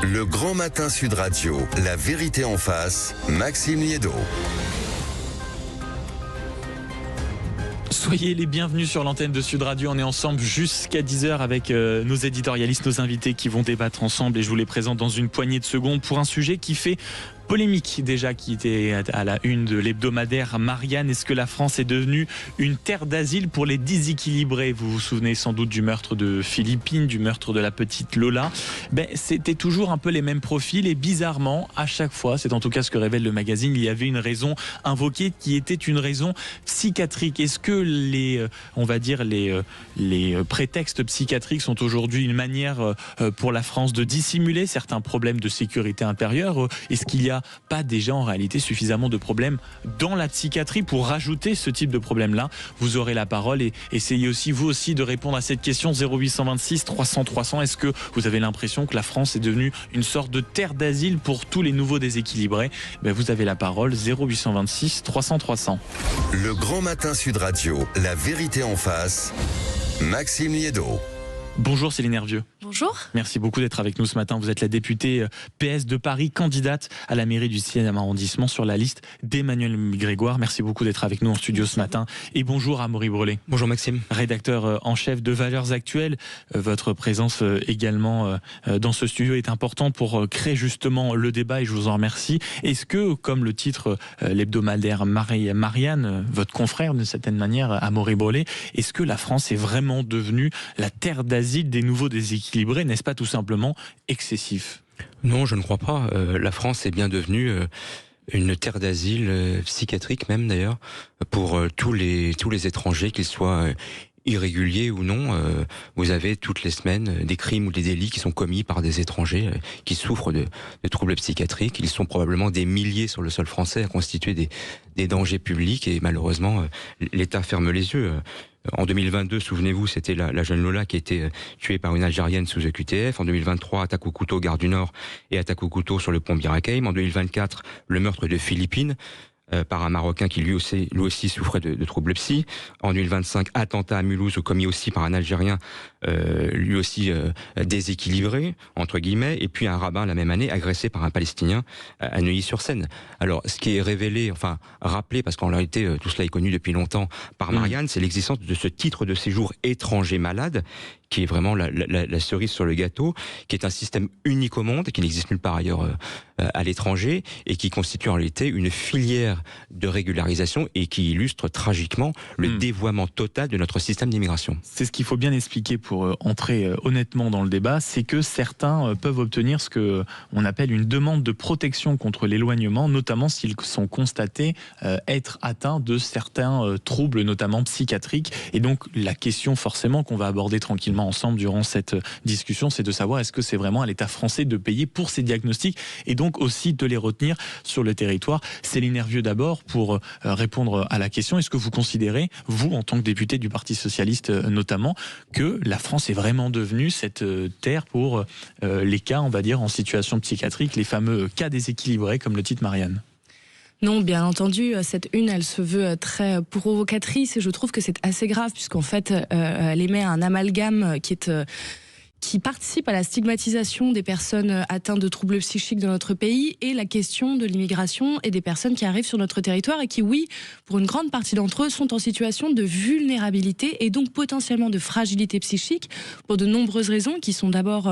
Le Grand Matin Sud Radio, la vérité en face, Maxime Liédot. Soyez les bienvenus sur l'antenne de Sud Radio. On est ensemble jusqu'à 10h avec nos éditorialistes, nos invités qui vont débattre ensemble. Et je vous les présente dans une poignée de secondes pour un sujet qui fait polémique déjà, qui était à la une de l'hebdomadaire Marianne. Est-ce que la France est devenue une terre d'asile pour les déséquilibrés? Vous vous souvenez sans doute du meurtre de Philippine, du meurtre de la petite Lola. C'était toujours un peu les mêmes profils et bizarrement, à chaque fois, c'est en tout cas ce que révèle le magazine, il y avait une raison invoquée qui était une raison psychiatrique. Est-ce que les prétextes psychiatriques sont aujourd'hui une manière pour la France de dissimuler certains problèmes de sécurité intérieure? Est-ce qu'il y a pas déjà en réalité suffisamment de problèmes dans la psychiatrie pour rajouter ce type de problème-là? Vous aurez la parole et essayez aussi vous aussi de répondre à cette question. 0826 300 300. Est-ce que vous avez l'impression que la France est devenue une sorte de terre d'asile pour tous les nouveaux déséquilibrés? Vous avez la parole. 0826 300 300. Le Grand Matin Sud Radio, la vérité en face, Maxime Liédot. Bonjour Céline Hervieux. Bonjour. Merci beaucoup d'être avec nous ce matin. Vous êtes la députée PS de Paris, candidate à la mairie du 6e arrondissement sur la liste d'Emmanuel Grégoire. Merci beaucoup d'être avec nous en studio ce matin. Et bonjour à Amaury Brelet. Bonjour Maxime. Rédacteur en chef de Valeurs Actuelles. Votre présence également dans ce studio est importante pour créer justement le débat et je vous en remercie. Est-ce que, comme le titre l'hebdomadaire Marianne, votre confrère d'une certaine manière, Amaury Brelet, est-ce que la France est vraiment devenue la terre d'asile des nouveaux déséquilibrés? N'est-ce pas tout simplement excessif? Non, je ne crois pas. La France est bien devenue une terre d'asile psychiatrique même d'ailleurs pour tous les étrangers, qu'ils soient irréguliers ou non. Vous avez toutes les semaines des crimes ou des délits qui sont commis par des étrangers qui souffrent de troubles psychiatriques. Ils sont probablement des milliers sur le sol français à constituer des dangers publics et malheureusement l'État ferme les yeux. En 2022, souvenez-vous, c'était la jeune Lola qui a été tuée par une Algérienne sous EQTF. En 2023, attaque au couteau gare du Nord et attaque au couteau sur le pont Bir Hakeim. En 2024, le meurtre de Philippine par un Marocain qui lui aussi souffrait de troubles psy. En 2025, attentat à Mulhouse commis aussi par un Algérien lui aussi déséquilibré, entre guillemets, et puis un rabbin la même année agressé par un Palestinien à Neuilly-sur-Seine. Alors, ce qui est révélé, enfin rappelé, parce qu'en réalité tout cela est connu depuis longtemps par Marianne, c'est l'existence de ce titre de séjour étranger malade, qui est vraiment la cerise sur le gâteau, qui est un système unique au monde, qui n'existe nulle part ailleurs à l'étranger, et qui constitue en réalité une filière de régularisation et qui illustre tragiquement le dévoiement total de notre système d'immigration. C'est ce qu'il faut bien expliquer pour entrer honnêtement dans le débat, c'est que certains peuvent obtenir ce que on appelle une demande de protection contre l'éloignement, notamment s'ils sont constatés être atteints de certains troubles, notamment psychiatriques. Et donc la question forcément qu'on va aborder tranquillement ensemble durant cette discussion, c'est de savoir est-ce que c'est vraiment à l'État français de payer pour ces diagnostics et donc aussi de les retenir sur le territoire. Céline Hervieux d'abord pour répondre à la question. Est-ce que vous considérez, vous en tant que député du Parti Socialiste notamment, que la France est vraiment devenue cette terre pour les cas, on va dire, en situation psychiatrique, les fameux cas déséquilibrés comme le titre Marianne? Non, bien entendu, cette une, elle se veut très provocatrice et je trouve que c'est assez grave puisqu'en fait, elle émet un amalgame qui participe à la stigmatisation des personnes atteintes de troubles psychiques dans notre pays et la question de l'immigration et des personnes qui arrivent sur notre territoire et qui, oui, pour une grande partie d'entre eux, sont en situation de vulnérabilité et donc potentiellement de fragilité psychique pour de nombreuses raisons qui sont d'abord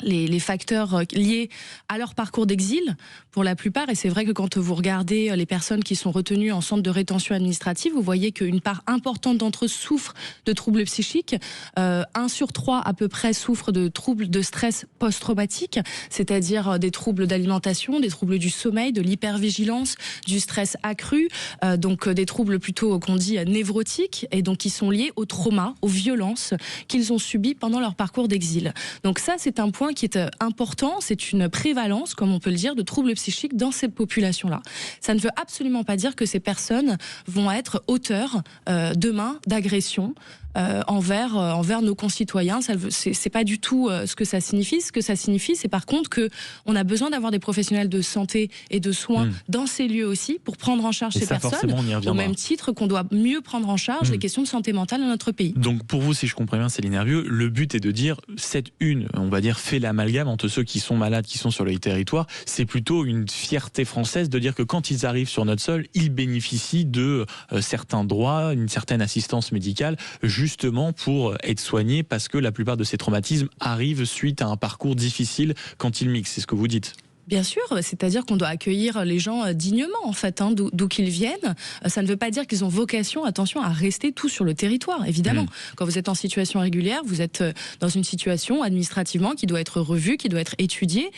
les facteurs liés à leur parcours d'exil pour la plupart, et c'est vrai que quand vous regardez les personnes qui sont retenues en centre de rétention administrative, vous voyez qu'une part importante d'entre eux souffrent de troubles psychiques, 1 sur 3 à peu près souffrent de troubles de stress post-traumatique, c'est-à-dire des troubles d'alimentation, des troubles du sommeil, de l'hypervigilance, du stress accru, donc des troubles plutôt qu'on dit névrotiques, et donc qui sont liés au trauma, aux violences qu'ils ont subies pendant leur parcours d'exil. Donc ça, c'est un point qui est important, c'est une prévalence, comme on peut le dire, de troubles psychiques dans ces populations-là. Ça ne veut absolument pas dire que ces personnes vont être auteurs demain d'agressions, envers nos concitoyens. C'est pas du tout ce que ça signifie. Ce que ça signifie, c'est par contre que on a besoin d'avoir des professionnels de santé et de soins dans ces lieux aussi pour prendre en charge ces personnes, au même titre qu'on doit mieux prendre en charge les questions de santé mentale dans notre pays. Donc pour vous, si je comprends bien, Céline Hervieux, le but est de dire cette une, on va dire, fait l'amalgame entre ceux qui sont malades, qui sont sur le territoire. C'est plutôt une fierté française de dire que quand ils arrivent sur notre sol, ils bénéficient de certains droits, une certaine assistance médicale, justement pour être soignés, parce que la plupart de ces traumatismes arrivent suite à un parcours difficile quand ils mixent. C'est ce que vous dites. Bien sûr, c'est-à-dire qu'on doit accueillir les gens dignement, en fait, d'où qu'ils viennent. Ça ne veut pas dire qu'ils ont vocation, attention, à rester tous sur le territoire, évidemment. Quand vous êtes en situation régulière, vous êtes dans une situation administrativement qui doit être revue, qui doit être étudiée.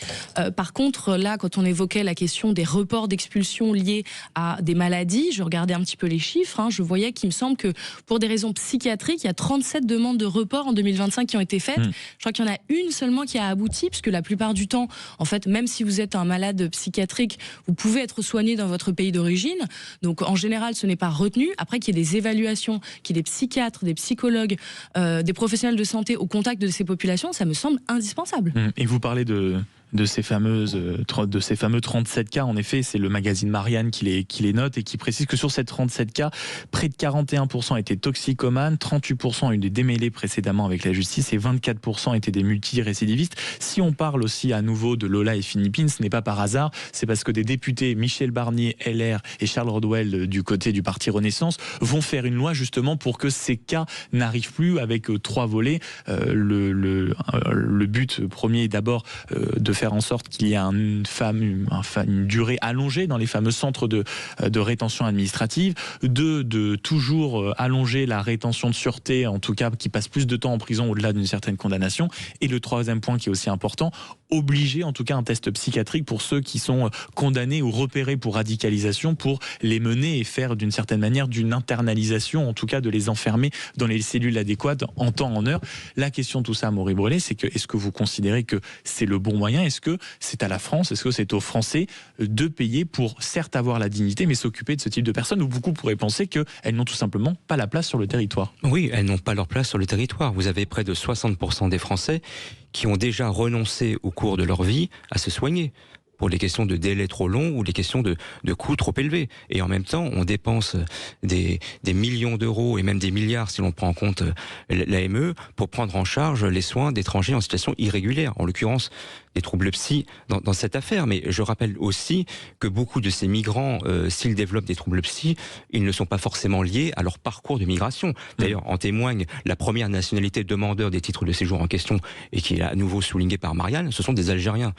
Par contre, là, quand on évoquait la question des reports d'expulsion liés à des maladies, je regardais un petit peu les chiffres, je voyais qu'il me semble que pour des raisons psychiatriques, il y a 37 demandes de report en 2025 qui ont été faites. Je crois qu'il y en a une seulement qui a abouti, puisque la plupart du temps, en fait, même si vous êtes un malade psychiatrique, vous pouvez être soigné dans votre pays d'origine. Donc, en général, ce n'est pas retenu. Après, qu'il y ait des évaluations, qu'il y ait des psychiatres, des psychologues, des professionnels de santé au contact de ces populations, ça me semble indispensable. Et vous parlez de ces fameux 37 cas, en effet, c'est le magazine Marianne qui les note et qui précise que sur ces 37 cas, près de 41% étaient toxicomanes, 38% ont eu des démêlés précédemment avec la justice et 24% étaient des multirécidivistes. Si on parle aussi à nouveau de Lola et Philippine, ce n'est pas par hasard, c'est parce que des députés, Michel Barnier, LR et Charles Rodwell du côté du parti Renaissance, vont faire une loi justement pour que ces cas n'arrivent plus, avec 3 volets. Le but premier est d'abord de faire en sorte qu'il y ait une durée allongée dans les fameux centres de rétention administrative, de toujours allonger la rétention de sûreté, en tout cas qui passe plus de temps en prison au-delà d'une certaine condamnation, et le troisième point qui est aussi important, obliger en tout cas un test psychiatrique pour ceux qui sont condamnés ou repérés pour radicalisation, pour les mener et faire d'une certaine manière d'une internalisation, en tout cas de les enfermer dans les cellules adéquates en temps, en heure. La question de tout ça, Maury Brelet, c'est que est-ce que vous considérez que c'est le bon moyen? Est-ce que c'est à la France, est-ce que c'est aux Français de payer pour certes avoir la dignité, mais s'occuper de ce type de personnes, où beaucoup pourraient penser qu'elles n'ont tout simplement pas la place sur le territoire? Oui, elles n'ont pas leur place sur le territoire. Vous avez près de 60% des Français qui ont déjà renoncé au cours de leur vie à se soigner, pour les questions de délais trop longs ou les questions de coûts trop élevés. Et en même temps, on dépense des millions d'euros et même des milliards, si l'on prend en compte l'AME, pour prendre en charge les soins d'étrangers en situation irrégulière, en l'occurrence des troubles psy dans cette affaire. Mais je rappelle aussi que beaucoup de ces migrants, s'ils développent des troubles psy, ils ne sont pas forcément liés à leur parcours de migration. D'ailleurs, en témoigne la première nationalité demandeur des titres de séjour en question, et qui est à nouveau soulignée par Marianne, ce sont des Algériens.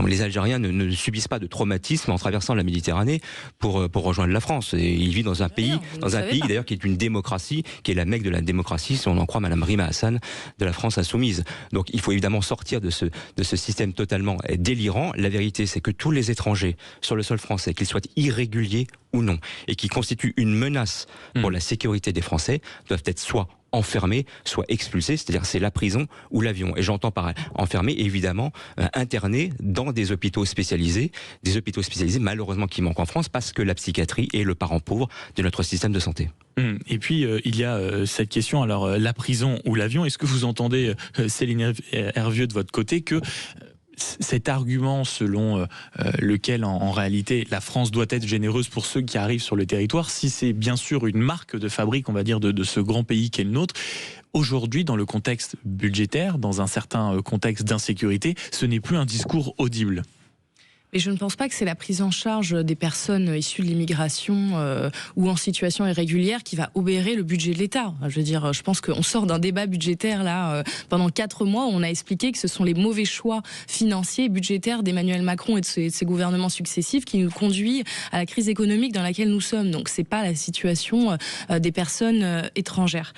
Les Algériens ne subissent pas de traumatisme en traversant la Méditerranée pour rejoindre la France. Et ils vivent dans un pays, d'ailleurs qui est une démocratie, qui est la Mecque de la démocratie, si on en croit Madame Rima Hassan de la France Insoumise. Donc il faut évidemment sortir de ce système totalement délirant. La vérité, c'est que tous les étrangers sur le sol français, qu'ils soient irréguliers ou non, et qui constituent une menace pour la sécurité des Français, doivent être soit enfermés, soit expulsés, c'est-à-dire c'est la prison ou l'avion. Et j'entends par enfermés, évidemment, internés dans des hôpitaux spécialisés malheureusement qui manquent en France, parce que la psychiatrie est le parent pauvre de notre système de santé. Et puis il y a cette question, alors la prison ou l'avion, est-ce que vous entendez, Céline Hervieux, de votre côté, que cet argument selon lequel en réalité la France doit être généreuse pour ceux qui arrivent sur le territoire, si c'est bien sûr une marque de fabrique, on va dire, de ce grand pays qu'est le nôtre, aujourd'hui, dans le contexte budgétaire, dans un certain contexte d'insécurité, ce n'est plus un discours audible? Et je ne pense pas que c'est la prise en charge des personnes issues de l'immigration ou en situation irrégulière qui va obérer le budget de l'État. Je veux dire, je pense qu'on sort d'un débat budgétaire là pendant 4 mois où on a expliqué que ce sont les mauvais choix financiers et budgétaires d'Emmanuel Macron et de ses gouvernements successifs qui nous conduisent à la crise économique dans laquelle nous sommes. Donc c'est pas la situation des personnes étrangères.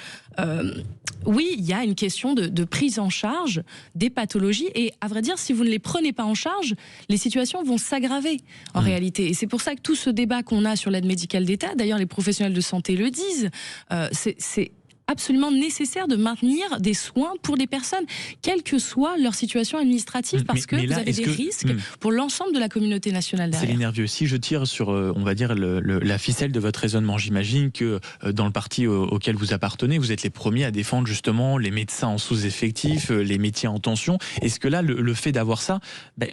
Oui, il y a une question de prise en charge des pathologies, et à vrai dire, si vous ne les prenez pas en charge, les situations vont s'aggraver en réalité. Et c'est pour ça que tout ce débat qu'on a sur l'aide médicale d'État, d'ailleurs les professionnels de santé le disent, c'est absolument nécessaire de maintenir des soins pour des personnes, quelle que soit leur situation administrative, parce que vous avez des risques pour l'ensemble de la communauté nationale derrière. Céline Hervieux, si je tire sur, on va dire, la ficelle de votre raisonnement, j'imagine que dans le parti auquel vous appartenez, vous êtes les premiers à défendre justement les médecins en sous-effectif, les métiers en tension. Est-ce que là, le fait d'avoir ça,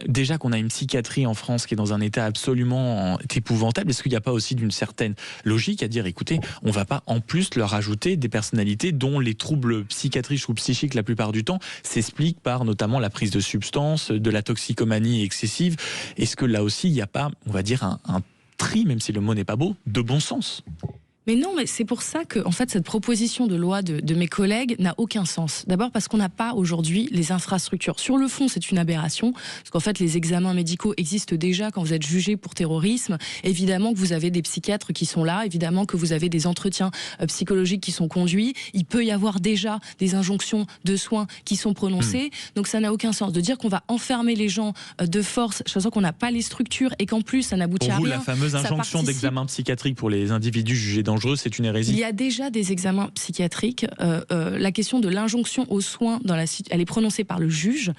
déjà qu'on a une psychiatrie en France qui est dans un état absolument épouvantable, est-ce qu'il n'y a pas aussi d'une certaine logique à dire, écoutez, on ne va pas en plus leur ajouter des personnalités dont les troubles psychiatriques ou psychiques la plupart du temps s'expliquent par notamment la prise de substances, de la toxicomanie excessive. Est-ce que là aussi, il n'y a pas, on va dire, un tri, même si le mot n'est pas beau, de bon sens ? Mais non, mais c'est pour ça que, en fait, cette proposition de loi de mes collègues n'a aucun sens. D'abord parce qu'on n'a pas aujourd'hui les infrastructures. Sur le fond, c'est une aberration, parce qu'en fait, les examens médicaux existent déjà quand vous êtes jugé pour terrorisme. Évidemment que vous avez des psychiatres qui sont là, évidemment que vous avez des entretiens psychologiques qui sont conduits. Il peut y avoir déjà des injonctions de soins qui sont prononcées. Donc ça n'a aucun sens. De dire qu'on va enfermer les gens de force, sachant qu'on n'a pas les structures et qu'en plus ça n'aboutit à rien. Pour vous, la fameuse injonction d'examen psychiatrique pour les individus jugés dangereux, c'est une hérésie. Il y a déjà des examens psychiatriques. La question de l'injonction aux soins, elle est prononcée par le juge.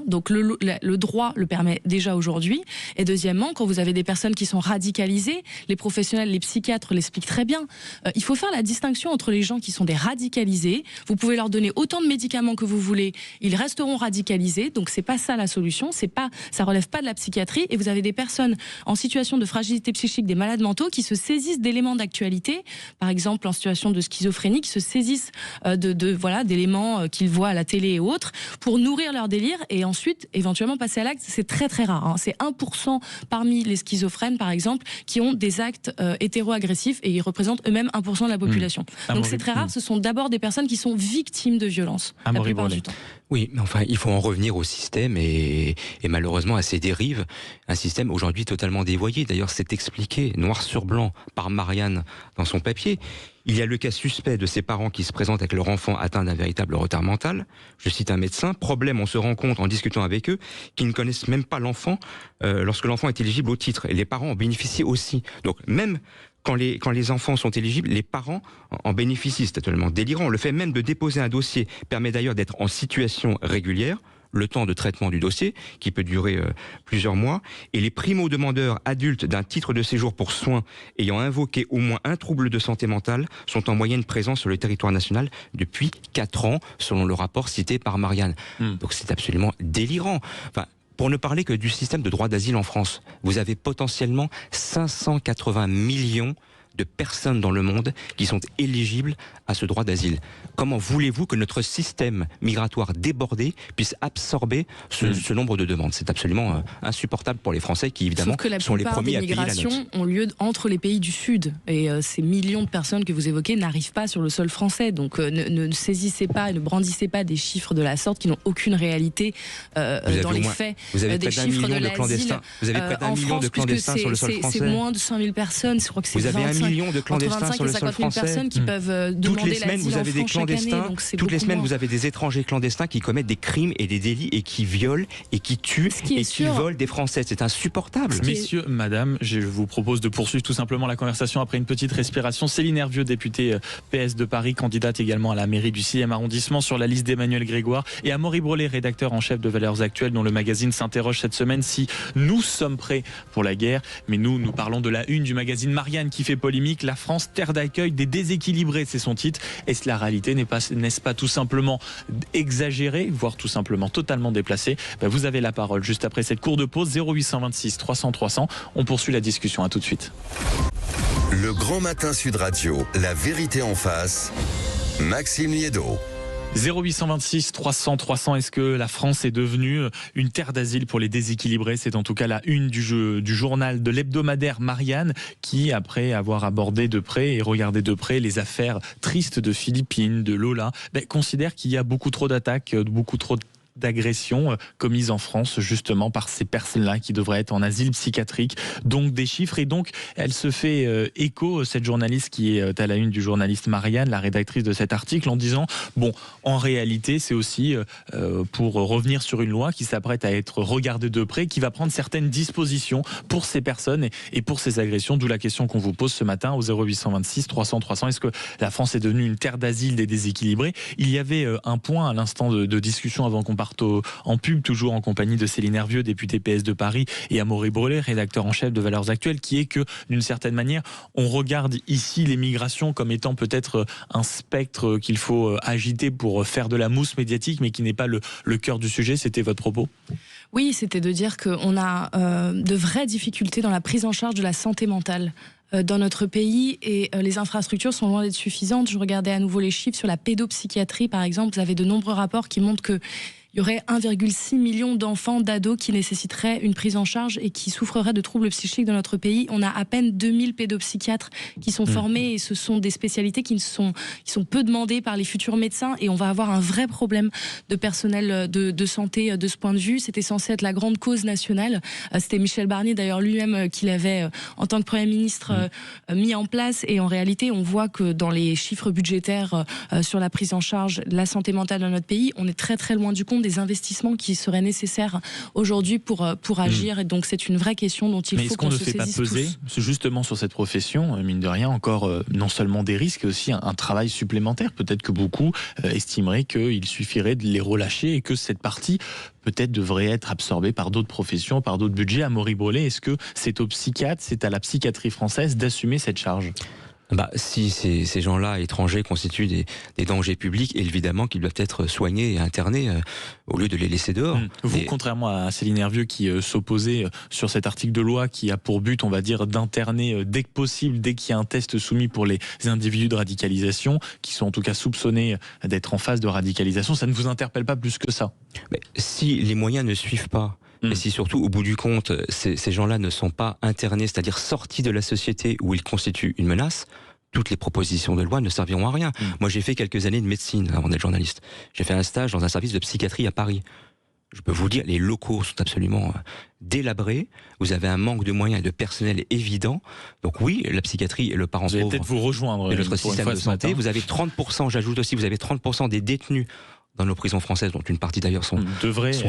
Donc le droit le permet déjà aujourd'hui. Et deuxièmement, quand vous avez des personnes qui sont radicalisées, les professionnels, les psychiatres l'expliquent très bien. Il faut faire la distinction entre les gens qui sont des radicalisés. Vous pouvez leur donner autant de médicaments que vous voulez, ils resteront radicalisés. Donc c'est pas ça la solution. Ça relève pas de la psychiatrie. Et vous avez des personnes en situation de fragilité psychique, des malades mentaux, qui se saisissent d'éléments d'actualité. Par exemple, en situation de schizophrénie, qui se saisissent d'éléments qu'ils voient à la télé et autres pour nourrir leur délire et ensuite éventuellement passer à l'acte. C'est très très rare. C'est 1% parmi les schizophrènes, par exemple, qui ont des actes hétéro-agressifs et ils représentent eux-mêmes 1% de la population. Donc c'est très rare. Ce sont d'abord des personnes qui sont victimes de violences la plupart du temps. Oui, mais enfin, il faut en revenir au système et malheureusement à ces dérives. Un système aujourd'hui totalement dévoyé. D'ailleurs, c'est expliqué noir sur blanc par Marianne dans son papier. Il y a le cas suspect de ces parents qui se présentent avec leur enfant atteint d'un véritable retard mental. Je cite un médecin. Problème, on se rend compte en discutant avec eux qu'ils ne connaissent même pas l'enfant lorsque l'enfant est éligible au titre. Et les parents en bénéficient aussi. Donc même quand les enfants sont éligibles, les parents en bénéficient. C'est totalement délirant. Le fait même de déposer un dossier permet d'ailleurs d'être en situation régulière. Le temps de traitement du dossier, qui peut durer plusieurs mois, et les primo-demandeurs adultes d'un titre de séjour pour soins ayant invoqué au moins un trouble de santé mentale sont en moyenne présents sur le territoire national depuis 4 ans, selon le rapport cité par Marianne. Donc c'est absolument délirant. Enfin, pour ne parler que du système de droit d'asile en France, vous avez potentiellement 580 millions de personnes dans le monde qui sont éligibles à ce droit d'asile. Comment voulez-vous que notre système migratoire débordé puisse absorber ce nombre de demandes ? C'est absolument insupportable pour les Français qui, évidemment, sont les premiers à payer la note. Sauf que la plupart des migrations ont lieu entre les pays du Sud. Et ces millions de personnes que vous évoquez n'arrivent pas sur le sol français. Donc ne saisissez pas, ne brandissez pas des chiffres de la sorte qui n'ont aucune réalité dans les faits. Vous avez des près d'un chiffres million de clandestins. Vous avez près d'un million de clandestins sur le sol français. C'est moins de 5000 personnes. Je crois que c'est 1 million de clandestins sur le sol français. Personnes qui peuvent demander l'asile en France chaque année, donc c'est toutes les semaines, moins. vous avez des étrangers clandestins qui commettent des crimes et des délits et qui violent et qui tuent et qui volent des Français. C'est insupportable. Messieurs, madame, je vous propose de poursuivre tout simplement la conversation après une petite respiration. Céline Hervieux, députée PS de Paris, candidate également à la mairie du 6e arrondissement sur la liste d'Emmanuel Grégoire, et Amaury Brelet, rédacteur en chef de Valeurs Actuelles, dont le magazine s'interroge cette semaine si nous sommes prêts pour la guerre. Mais nous parlons de la une du magazine Marianne qui fait polémique. La France, terre d'accueil des déséquilibrés, c'est son titre. Est-ce la réalité n'est-ce pas tout simplement exagéré, voire tout simplement totalement déplacé? Vous avez la parole juste après cette courte pause. 0826 300 300. On poursuit la discussion. À tout de suite. Le Grand Matin Sud Radio, la vérité en face. Maxime Liédot. 0826 300 300. Est-ce que la France est devenue une terre d'asile pour les déséquilibrés? C'est en tout cas la une du journal de l'hebdomadaire Marianne, qui, après avoir abordé de près et regardé de près les affaires tristes de Philippine, de Lola, considère qu'il y a beaucoup trop d'attaques, beaucoup trop d'agressions commises en France justement par ces personnes-là qui devraient être en asile psychiatrique. Donc des chiffres, et donc elle se fait écho, cette journaliste qui est à la une du journaliste Marianne, la rédactrice de cet article, en disant bon, en réalité c'est aussi pour revenir sur une loi qui s'apprête à être regardée de près, qui va prendre certaines dispositions pour ces personnes et pour ces agressions, d'où la question qu'on vous pose ce matin au 0826 300 300. Est-ce que la France est devenue une terre d'asile des déséquilibrés? Il y avait un point à l'instant de discussion avant qu'on parte en pub, toujours en compagnie de Céline Hervieux, députée PS de Paris, et Amaury Brelet, rédacteur en chef de Valeurs Actuelles, qui est que d'une certaine manière, on regarde ici les migrations comme étant peut-être un spectre qu'il faut agiter pour faire de la mousse médiatique, mais qui n'est pas le cœur du sujet. C'était votre propos? Oui, c'était de dire qu'on a de vraies difficultés dans la prise en charge de la santé mentale dans notre pays, et les infrastructures sont loin d'être suffisantes. Je regardais à nouveau les chiffres sur la pédopsychiatrie, par exemple. Vous avez de nombreux rapports qui montrent que il y aurait 1,6 million d'enfants, d'ados qui nécessiteraient une prise en charge et qui souffreraient de troubles psychiques dans notre pays. On a à peine 2000 pédopsychiatres qui sont formés, et ce sont des spécialités qui sont peu demandées par les futurs médecins, et on va avoir un vrai problème de personnel de santé de ce point de vue. C'était censé être la grande cause nationale. C'était Michel Barnier d'ailleurs lui-même qui l'avait en tant que Premier ministre mis en place, et en réalité on voit que dans les chiffres budgétaires sur la prise en charge de la santé mentale dans notre pays, on est très très loin du compte des investissements qui seraient nécessaires aujourd'hui pour agir, et donc c'est une vraie question dont il faut qu'on se saisisse tous. Mais est-ce qu'on ne fait pas peser justement sur cette profession, mine de rien, encore non seulement des risques, mais aussi un travail supplémentaire? Peut-être que beaucoup estimeraient qu'il suffirait de les relâcher et que cette partie peut-être devrait être absorbée par d'autres professions, par d'autres budgets. Amaury Brelet, est-ce que c'est aux psychiatres, c'est à la psychiatrie française d'assumer cette charge? Si ces gens-là étrangers constituent des dangers publics, évidemment qu'ils doivent être soignés et internés au lieu de les laisser dehors. Vous, contrairement à Céline Hervieux qui s'opposait sur cet article de loi qui a pour but, on va dire, d'interner dès que possible, dès qu'il y a un test soumis pour les individus de radicalisation, qui sont en tout cas soupçonnés d'être en phase de radicalisation, ça ne vous interpelle pas plus que ça? Mais si les moyens ne suivent pas, et si surtout, au bout du compte, ces gens-là ne sont pas internés, c'est-à-dire sortis de la société où ils constituent une menace, toutes les propositions de loi ne serviront à rien. Moi, j'ai fait quelques années de médecine avant d'être journaliste. J'ai fait un stage dans un service de psychiatrie à Paris. Je peux vous dire, les locaux sont absolument délabrés. Vous avez un manque de moyens et de personnel évident. Donc oui, la psychiatrie est le parent pauvre. Peut-être vous rejoindre de notre système de santé. Vous avez 30%, j'ajoute aussi, vous avez 30% des détenus dans nos prisons françaises, dont une partie d'ailleurs sont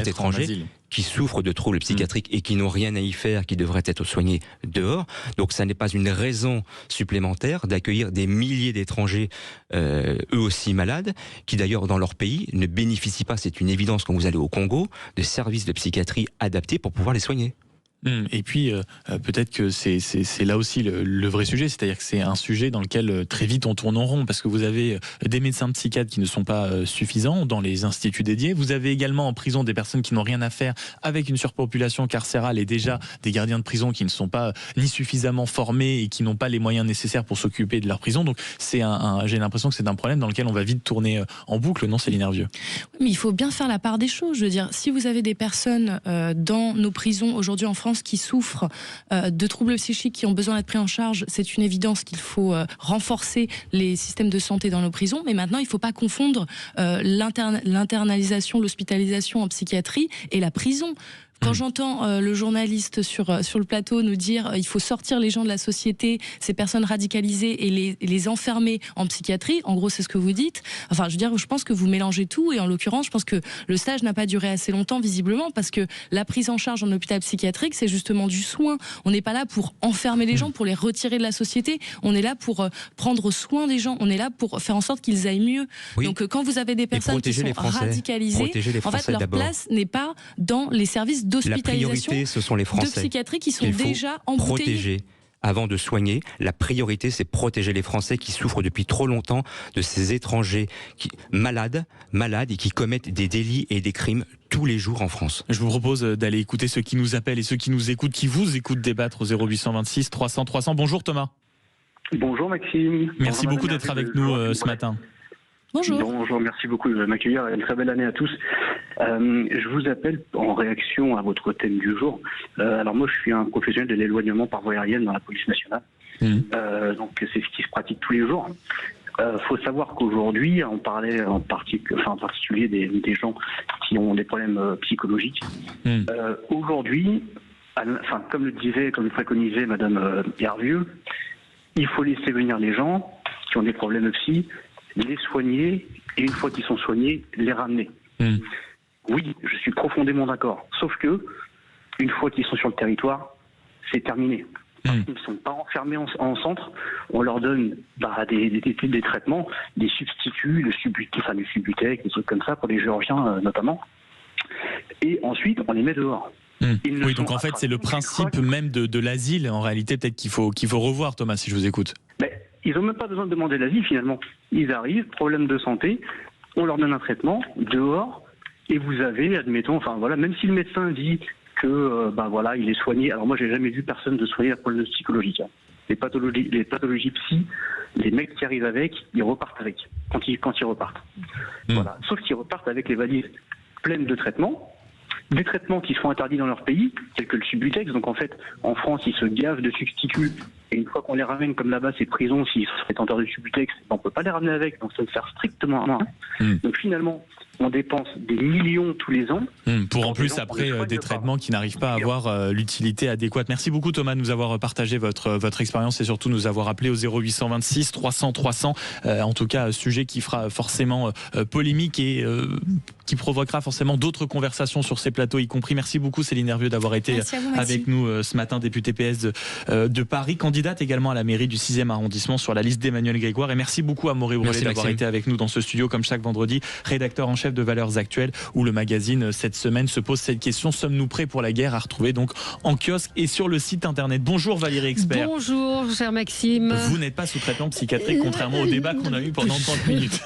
étrangers, qui souffrent de troubles psychiatriques et qui n'ont rien à y faire, qui devraient être soignés dehors. Donc ça n'est pas une raison supplémentaire d'accueillir des milliers d'étrangers, eux aussi malades, qui d'ailleurs dans leur pays ne bénéficient pas, c'est une évidence quand vous allez au Congo, de services de psychiatrie adaptés pour pouvoir les soigner. Et puis peut-être que c'est là aussi le vrai sujet, c'est-à-dire que c'est un sujet dans lequel très vite on tourne en rond, parce que vous avez des médecins psychiatres qui ne sont pas suffisants dans les instituts dédiés, vous avez également en prison des personnes qui n'ont rien à faire avec une surpopulation carcérale, et déjà des gardiens de prison qui ne sont pas ni suffisamment formés et qui n'ont pas les moyens nécessaires pour s'occuper de leur prison. Donc c'est j'ai l'impression que c'est un problème dans lequel on va vite tourner en boucle, non Céline Hervieux? Oui, mais il faut bien faire la part des choses. Je veux dire, si vous avez des personnes dans nos prisons aujourd'hui en France qui souffrent de troubles psychiques, qui ont besoin d'être pris en charge, c'est une évidence qu'il faut renforcer les systèmes de santé dans nos prisons. Mais maintenant, il ne faut pas confondre l'internalisation, l'hospitalisation en psychiatrie et la prison. Quand j'entends le journaliste sur le plateau nous dire il faut sortir les gens de la société, ces personnes radicalisées, et les enfermer en psychiatrie, en gros c'est ce que vous dites. Enfin, je veux dire, je pense que vous mélangez tout, et en l'occurrence, je pense que le stage n'a pas duré assez longtemps visiblement, parce que la prise en charge en hôpital psychiatrique, c'est justement du soin. On n'est pas là pour enfermer les gens, pour les retirer de la société. On est là pour prendre soin des gens. On est là pour faire en sorte qu'ils aillent mieux. Oui. Donc quand vous avez des personnes qui sont radicalisées, en fait leur place n'est pas dans les services d'hospitalisation, la priorité, ce sont les Français, de psychiatrie qui sont déjà embouteillés. Protéger avant de soigner. La priorité, c'est protéger les Français qui souffrent depuis trop longtemps de ces étrangers malades et qui commettent des délits et des crimes tous les jours en France. Je vous propose d'aller écouter ceux qui nous appellent et ceux qui nous écoutent, qui vous écoutent débattre au 0826 300 300. Bonjour Thomas. Bonjour Maxime. Merci beaucoup d'être avec nous ce matin. Bonjour. Bonjour, merci beaucoup de m'accueillir. Une très belle année à tous. Je vous appelle en réaction à votre thème du jour. Alors moi, je suis un professionnel de l'éloignement par voie aérienne dans la police nationale. Donc c'est ce qui se pratique tous les jours. faut savoir qu'aujourd'hui, on parlait en particulier des gens qui ont des problèmes psychologiques. Aujourd'hui, comme le préconisait Madame Hervieux, il faut laisser venir les gens qui ont des problèmes psy, les soigner, et une fois qu'ils sont soignés, les ramener. Oui, je suis profondément d'accord. Sauf que, une fois qu'ils sont sur le territoire, c'est terminé. Ils ne sont pas enfermés en centre. On leur donne des traitements, des substituts, du Subutex, des trucs comme ça pour les Géorgiens notamment. Et ensuite, on les met dehors. Oui, donc en fait, c'est le principe même de l'asile. En réalité, peut-être qu'il faut revoir, Thomas, si je vous écoute. Mais ils n'ont même pas besoin de demander l'asile finalement. Ils arrivent, problème de santé, on leur donne un traitement dehors, et vous avez, admettons, même si le médecin dit que il est soigné. Alors moi, j'ai jamais vu personne de soigner un problème psychologique. Les pathologies psy, les mecs qui arrivent avec, ils repartent avec quand ils repartent. Voilà. Sauf qu'ils repartent avec les valises pleines de traitements. Des traitements qui sont interdits dans leur pays, tels que le Subutex. Donc en fait, en France, ils se gavent de substituts. Et une fois qu'on les ramène, comme là-bas, c'est prison, s'ils sont détenteurs de Subutex, on ne peut pas les ramener avec. Donc ça ne sert strictement à rien. Donc finalement, on dépense des millions tous les ans. Pour en plus, après, des traitements qui n'arrivent pas à avoir l'utilité adéquate. Merci beaucoup, Thomas, de nous avoir partagé votre expérience et surtout nous avoir appelé au 0826 300 300. En tout cas, sujet qui fera forcément polémique et qui provoquera forcément d'autres conversations sur ces plateaux, y compris. Merci beaucoup, Céline Hervieux, d'avoir été avec nous ce matin, députée PS de Paris, candidate également à la mairie du 6e arrondissement sur la liste d'Emmanuel Grégoire. Et merci beaucoup à Maury Brulet d'avoir été avec nous dans ce studio, comme chaque vendredi, rédacteur en chef de Valeurs Actuelles, où le magazine cette semaine se pose cette question: sommes-nous prêts pour la guerre? À retrouver donc en kiosque et sur le site internet. Bonjour Valérie Expert. Bonjour cher Maxime. Vous n'êtes pas sous traitement psychiatrique, contrairement au débat qu'on a eu pendant 30 minutes.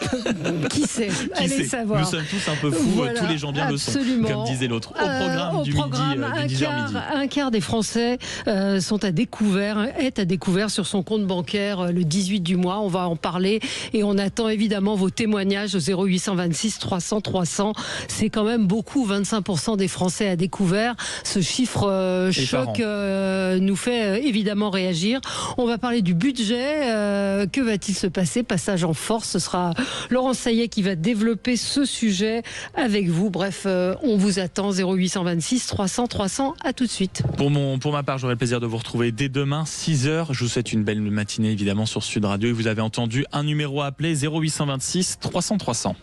Qui sait? Allez savoir. Nous sommes tous un peu fous, voilà, tous les gens bien absolument. Le sont, comme disait l'autre. Au programme du midi, un quart des Français est à découvert sur son compte bancaire le 18 du mois. On va en parler et on attend évidemment vos témoignages au 0826 300 300. C'est quand même beaucoup, 25% des Français à découvert. Ce chiffre choc nous fait évidemment réagir. On va parler du budget. Que va-t-il se passer? Passage en force. Ce sera Laurent Saillet qui va développer ce sujet avec vous. Bref, on vous attend. 0826 300 300. À tout de suite. Pour ma part, j'aurai le plaisir de vous retrouver dès demain 6h. Je vous souhaite une belle matinée évidemment sur Sud Radio. Et vous avez entendu un numéro à appeler, 0826 300 300.